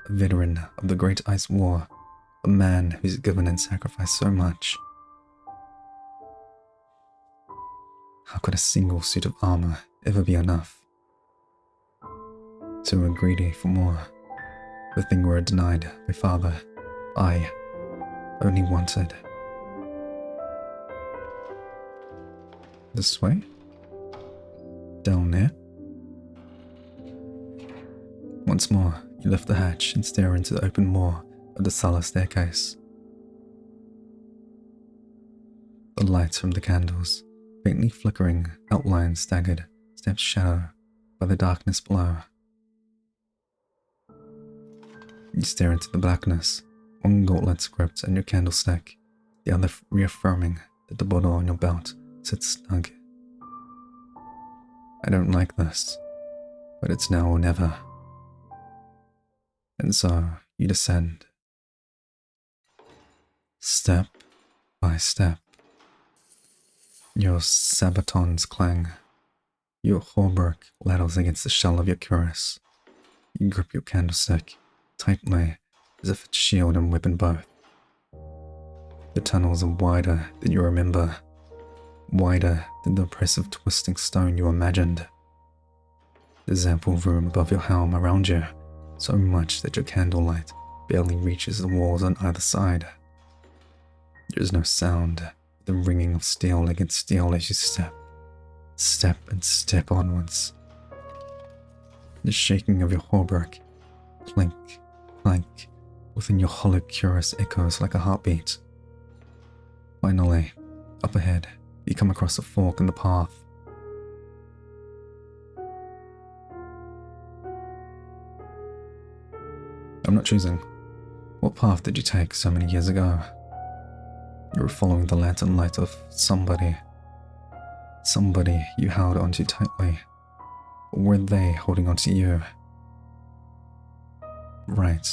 a veteran of the Great Ice War, a man who's given and sacrificed so much, how could a single suit of armor ever be enough? So we're greedy for more. The thing we were denied by father, I only wanted. This way? Down there? Once more, you lift the hatch and stare into the open maw of the cellar staircase. The lights from the candles, faintly flickering outlines staggered, steps shadow by the darkness below. You stare into the blackness, one gauntlet gripped on your candlestick, the other reaffirming that the bottle on your belt sits snug. I don't like this, but it's now or never. And so you descend, step by step. Your sabatons clang, your hauberk rattles against the shell of your cuirass. You grip your candlestick tightly, as if it's shield and weapon both. The tunnels are wider than you remember, wider than the oppressive twisting stone you imagined. There's ample room above your helm around you, so much that your candlelight barely reaches the walls on either side. There is no sound, the ringing of steel against steel as you step and step onwards. The shaking of your hauberk, clink, clank, within your hollow cuirass echoes like a heartbeat. Finally, up ahead, you come across a fork in the path. I'm not choosing. What path did you take so many years ago? You were following the lantern light of somebody you held onto tightly. Or were they holding onto you? Right.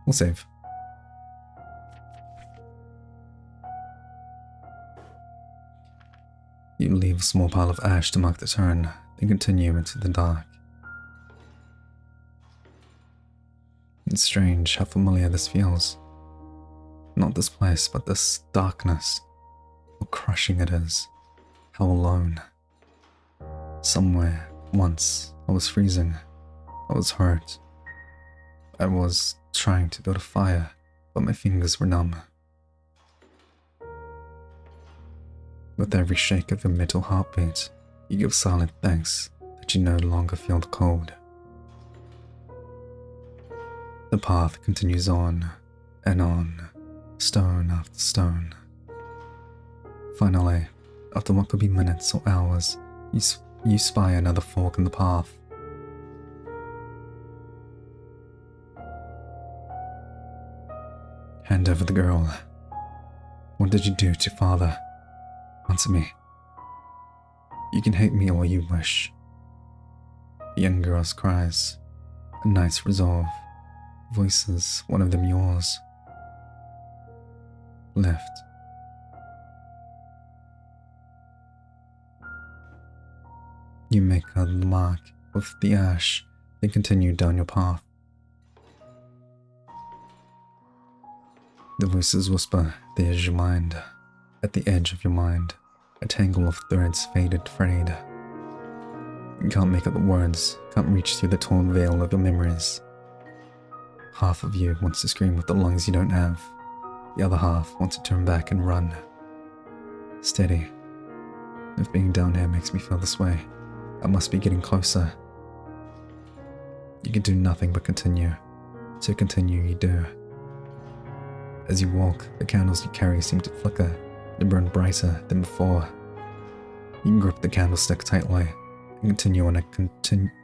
We'll save. You leave a small pile of ash to mark the turn, then continue into the dark. It's strange how familiar this feels. Not this place, but this darkness. How crushing it is. How alone. Somewhere, once, I was freezing. I was hurt. I was trying to build a fire, but my fingers were numb. With every shake of your metal heartbeat, you give silent thanks that you no longer feel the cold. The path continues on and on, stone after stone. Finally, after what could be minutes or hours, you spy another fork in the path. Hand over the girl. What did you do to father? Answer me. You can hate me all you wish. The young girl's cries, a night's resolve, voices, one of them yours. Left. You make a mark with the ash, then continue down your path. The voices whisper, there's your mind. At the edge of your mind, a tangle of threads faded, frayed. You can't make out the words, can't reach through the torn veil of your memories. Half of you wants to scream with the lungs you don't have. The other half wants to turn back and run. Steady. If being down here makes me feel this way, I must be getting closer. You can do nothing but continue. So continue you do. As you walk, the candles you carry seem to flicker, to burn brighter than before. You can grip the candlestick tightly and continue on a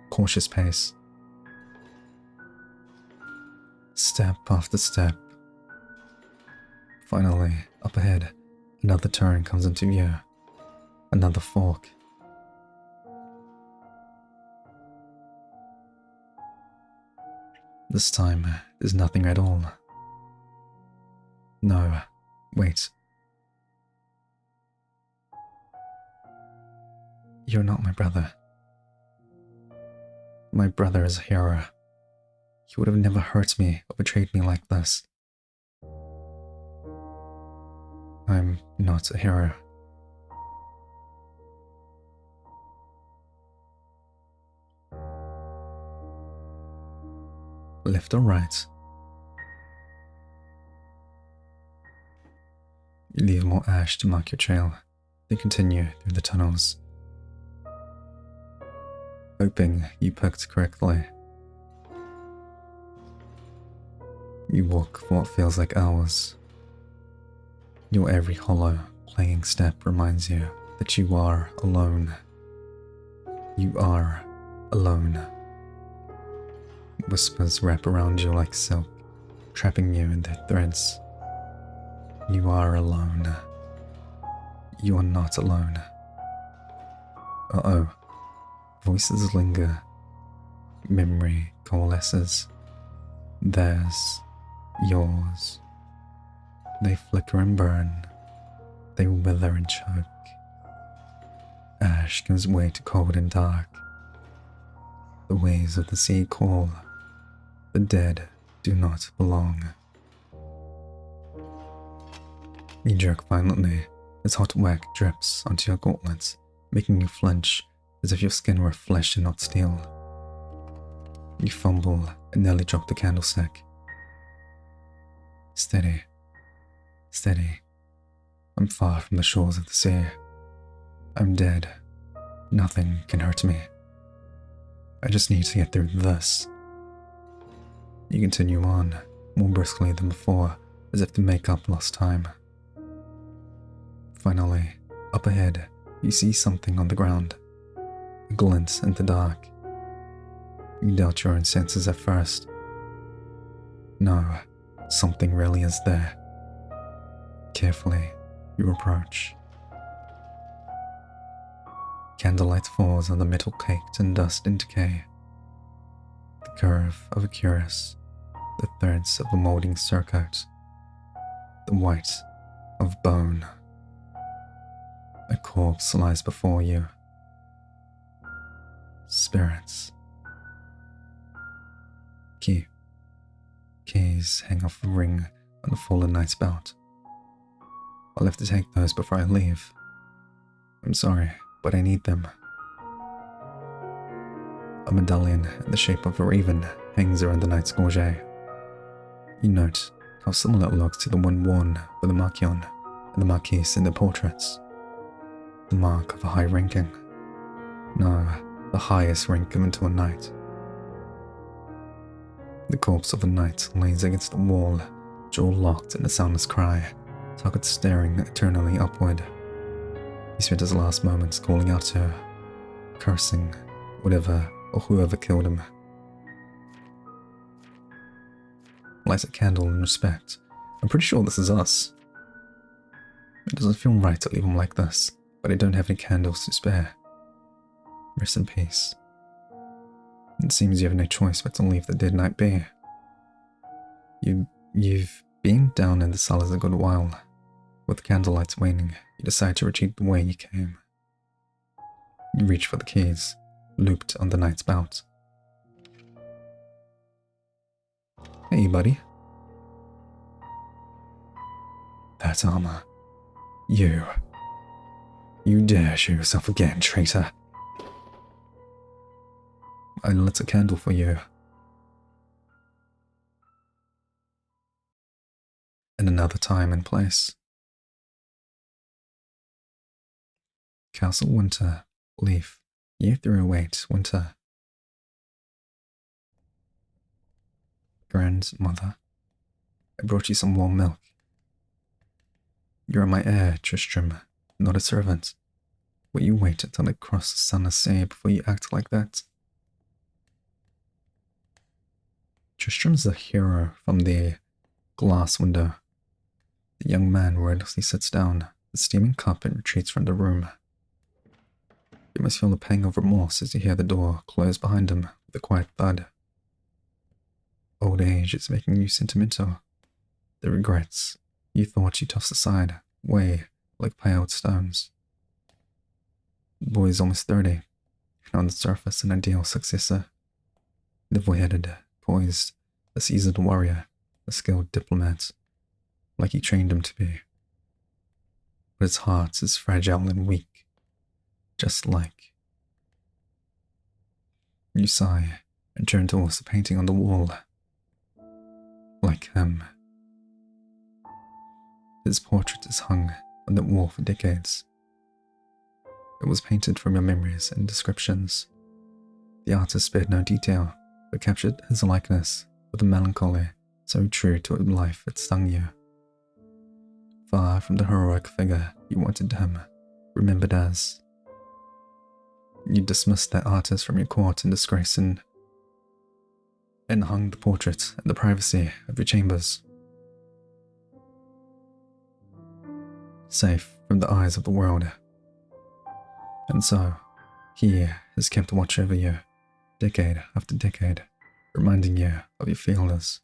cautious pace. Step after step. Finally, up ahead, another turn comes into view. Another fork. This time, there's nothing at all. No, wait. You're not my brother. My brother is a hero. He would have never hurt me or betrayed me like this. I'm not a hero. Left or right? You leave more ash to mark your trail, then continue through the tunnels. Hoping you picked correctly. You walk for what feels like hours. Your every hollow, playing step reminds you that you are alone. You are alone. Whispers wrap around you like silk, trapping you in their threads. You are alone. You are not alone. Uh-oh. Voices linger. Memory coalesces. Theirs. Yours. They flicker and burn. They wither and choke. Ash gives way to cold and dark. The waves of the sea call. The dead do not belong. You jerk violently as hot wax drips onto your gauntlets, making you flinch as if your skin were flesh and not steel. You fumble and nearly drop the candlestick. Steady. Steady. I'm far from the shores of the sea. I'm dead. Nothing can hurt me. I just need to get through this. You continue on, more briskly than before, as if to make up lost time. Finally, up ahead, you see something on the ground. A glint in the dark. You doubt your own senses at first. No, something really is there. Carefully, you approach. Candlelight falls on the metal caked in dust and decay. The curve of a cuirass, the threads of a moulding surcoat, the white of bone. A corpse lies before you. Spirits. Keys hang off a ring on the fallen knight's belt. I'll have to take those before I leave. I'm sorry, but I need them. A medallion in the shape of a raven hangs around the knight's gorget. You note how similar it looks to the one worn by the Marquion and the Marquise in their portraits. The mark of a high ranking. No, the highest rank given to a knight. The corpse of the knight lays against the wall, jaw locked in a soundless cry, target staring eternally upward. He spent his last moments calling out to her, cursing whatever or whoever killed him. Light a candle in respect. I'm pretty sure this is us. It doesn't feel right to leave him like this, but I don't have any candles to spare. Rest in peace. It seems you have no choice but to leave the dead knight be. You've been down in the cellars a good while. With the candlelights waning, you decide to retreat the way you came. You reach for the keys, looped on the knight's belt. Hey, buddy. That armor. You dare show yourself again, traitor. I lit a candle for you. And another time and place. Castle Winter, Leaf, Year 308, Winter. Grandmother, I brought you some warm milk. You are my heir, Tristram, not a servant. Will you wait until I cross the sunless sea before you act like that? Tristram's the hero from the glass window. The young man wordlessly sits down, the steaming cup, and retreats from the room. You must feel the pang of remorse as you hear the door close behind him with a quiet thud. Old age is making you sentimental. The regrets you thought you tossed aside weigh like piled stones. The boy is almost 30, and on the surface an ideal successor. Level-headed, poised, a seasoned warrior, a skilled diplomat, like you trained him to be. But his heart is fragile and weak, just like. You sigh and turn towards the painting on the wall. Like him. His portrait is hung on that wall for decades. It was painted from your memories and descriptions. The artist spared no detail, but captured his likeness with a melancholy so true to life it stung you. Far from the heroic figure you wanted him remembered as. You dismissed that artist from your court in disgrace and hung the portrait in the privacy of your chambers. Safe from the eyes of the world. And so, he has kept watch over you, decade after decade, reminding you of your failures.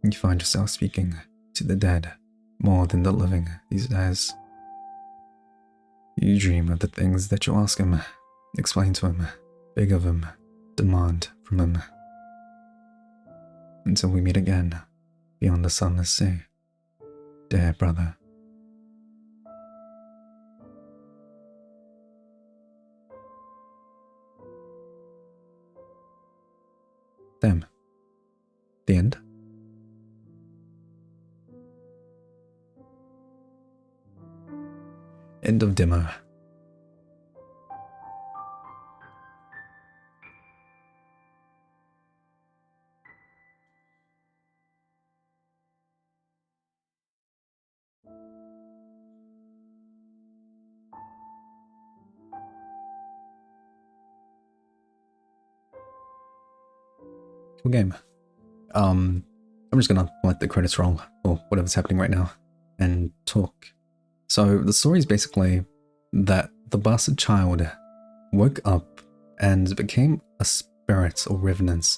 You find yourself speaking to the dead more than the living these days. You dream of the things that you ask him, explain to him, beg of him, demand from him. Until we meet again, beyond the sunless sea, dear brother. Them. The end. End of demo. Cool game. I'm just gonna let the credits roll, or whatever's happening right now, and talk. So the story is basically that the bastard child woke up and became a spirit or revenant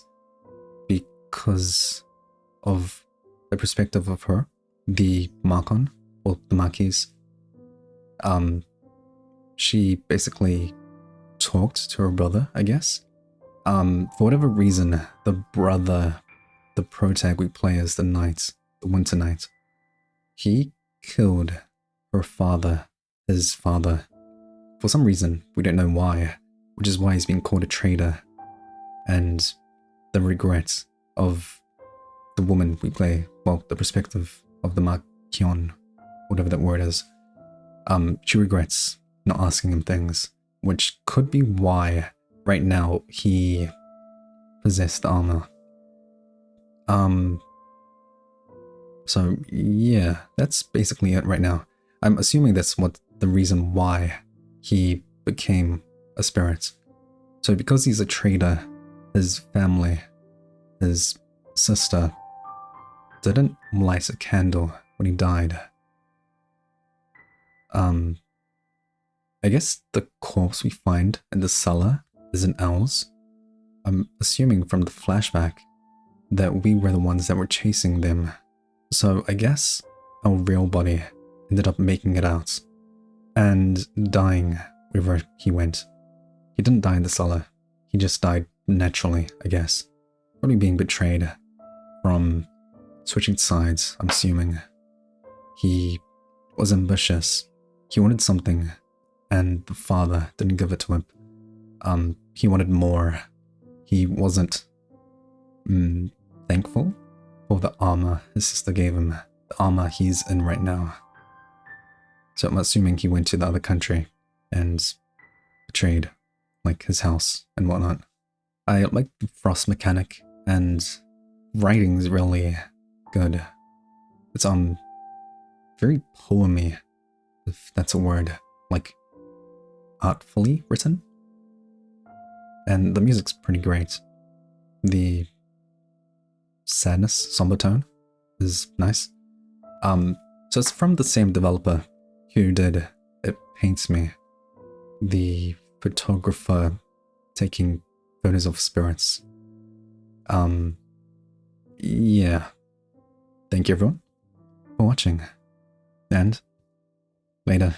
because of the perspective of her, the Marcon, or the Marquise. She basically talked to her brother, I guess. For whatever reason, the brother, the protag we play as the knight, the Winter Knight, he killed her father, his father. For some reason, we don't know why, which is why he's being called a traitor. And the regret of the woman we play, well, the perspective of the Marquion, whatever that word is, she regrets not asking him things, which could be why right now he possessed the armor. So yeah, that's basically it right now. I'm assuming that's what the reason why he became a spirit. So because he's a traitor, his family, his sister, didn't light a candle when he died. I guess the corpse we find in the cellar is an owl's. I'm assuming from the flashback that we were the ones that were chasing them. So I guess our real body ended up making it out and dying wherever he went. He didn't die in the cellar. He just died naturally, I guess. Probably being betrayed from switching sides, I'm assuming. He was ambitious. He wanted something, and the father didn't give it to him. He wanted more. He wasn't thankful for for the armor his sister gave him, the armor he's in right now. So I'm assuming he went to the other country and betrayed, like, his house and whatnot. I like the frost mechanic, and writing's really good. It's very poemy, if that's a word, like artfully written. And the music's pretty great. The sadness, somber tone is nice. So it's from the same developer who did It Paints Me, the photographer taking photos of spirits. Yeah. Thank you everyone for watching, and later.